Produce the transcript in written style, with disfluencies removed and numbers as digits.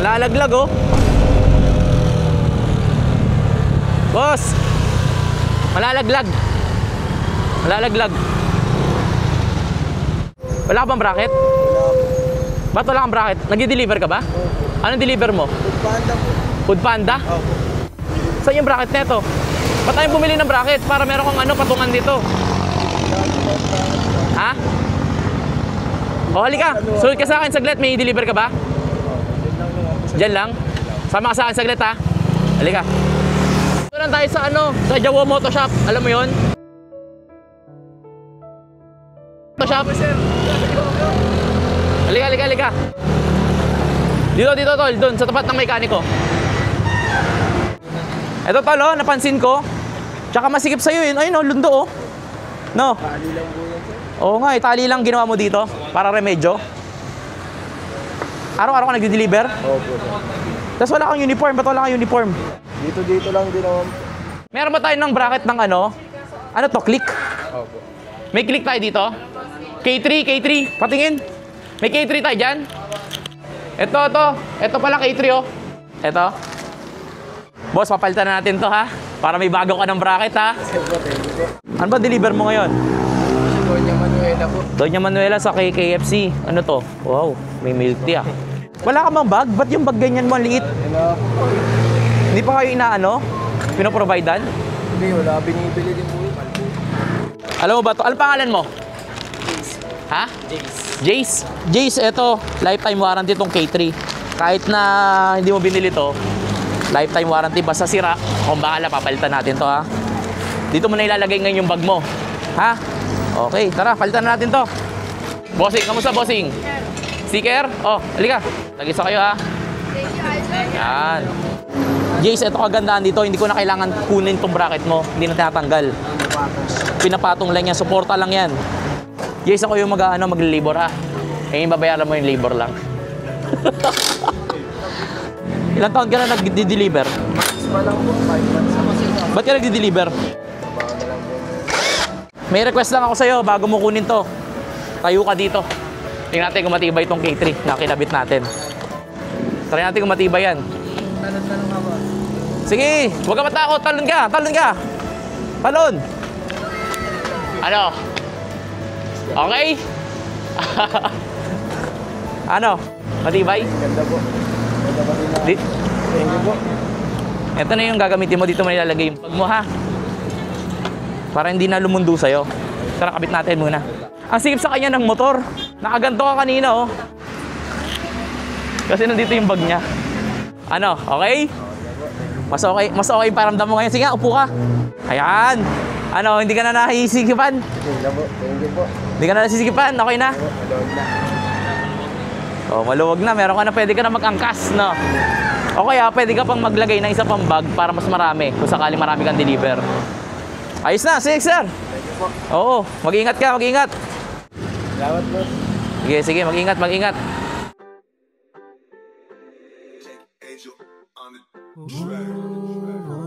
Malalaglag oh. Boss. Malalaglag. Malalaglag. Wala ka bang bracket? Ba't wala kang bracket? Nag-deliver ka ba? Anong deliver mo? Foodpanda po. Foodpanda? Opo. Saan yung bracket neto? Ba't tayo bumili ng bracket para meron kang ano, patungan dito? Ha? O, halika. Sunod ka sa akin saglit. May deliver ka ba? Diyan lang? Sama ka sa akin saglit ha. Halika. Ito lang tayo sa ano, sa Jawa Moto Shop. Alam mo yun? Moto Shop. Halika, halika, halika. Dito, dito tol. Doon, sa tapat ng mekaniko. Ito tol, oh, napansin ko. Tsaka masikip sa'yo yun. Ayun, oh, lundo, oh. No? Tali lang po yan, sir. Oo nga, tali lang ginawa mo dito. Para remedyo. Araw-araw ka nagde-deliver? Opo, sir. Tapos wala kang uniform. Ba't wala kang uniform? Dito lang din naman. Meron ba tayo ng bracket ng ano? Ano to? Click? Opo. May click tayo dito? K3, K3. Patingin. May K3 tayo dyan? Ito. Ito pala K3, oh. Ito. Boss, papalitan na natin to, ha? Para may bago ka ng bracket, ha? Sir po, thank you po. Ano ba deliver mo ngayon? Si Doña Manuela po. Doña Manuela sa KFC. Ano to? Wow, may milk tea, ah. Wala ka bang bag? Ba't yung bag ganyan mo, ang liit? Wala po. Hindi pa kayo inaano? Pinoprovidean? Hindi, wala. Binibili din po yun. Alam mo ba to? Ano pangalan mo? Ha? Jace. Jace, ito. Lifetime warranty itong K3. Kahit na hindi mo binili to, lifetime warranty. Basta sira, kung bahala, papalitan natin to, ha? Dito mo na ilalagay ngayon yung bag mo. Ha? Okay, tara, palitan na natin to. Bossing, kamusta bossing? Sticker? Oh, halika. Tagisa kayo, ha? Yan. Jace, ito kagandahan dito. Hindi ko na kailangan kunin tong bracket mo. Hindi na tinatanggal. Pinapatong lang yan. Suporta lang yan. Jace, ako yung mag-labor, ha? Eh, babayaran mo yung labor lang. Ilang taon ka na nag-deliver? Pa lang po, 5 months ako sila. Ba't ka nag-deliver? Trabaho na lang po. May request lang ako sa'yo bago mo kunin to. Tayo ka dito. Tingnan natin kung matibay itong K3 na kinabit natin. Try natin kung matibay yan. Talon ako. Sige, huwag ka matakot. Talon ka, talon ka. Talon. Ano? Okay? Ano? Matibay? Ganda po. Ganda pa rin na. Thank you po. Ito na yung gagamitin mo. Dito mo nilalagay yung bag mo, ha? Para hindi na lumundo sa'yo. Tara, kabit natin muna. Ang sikip sa kanya ng motor. Nakaganto ka kanina, oh. Kasi nandito yung bag niya. Ano? Okay? Mas okay yung paramdam mo ngayon. Sige, upo ka. Ayan. Ano, hindi ka na nasisikipan? Ganda po. Thank you po. Hindi ka na nasisikipan? Okay na? Maluwag na. Oh, maluwag na. Meron ka na, pwede ka na mag-angkas, no? Okay, ha? Pwede ka pang maglagay ng isa pang bag para mas marami kung sakaling marami kang deliver. Ayos na. Sige, sir. Thank you po. Oo. Mag-ingat ka, mag-ingat. Salamat po. Sige, mag-ingat, mag-ingat. Angel on the track.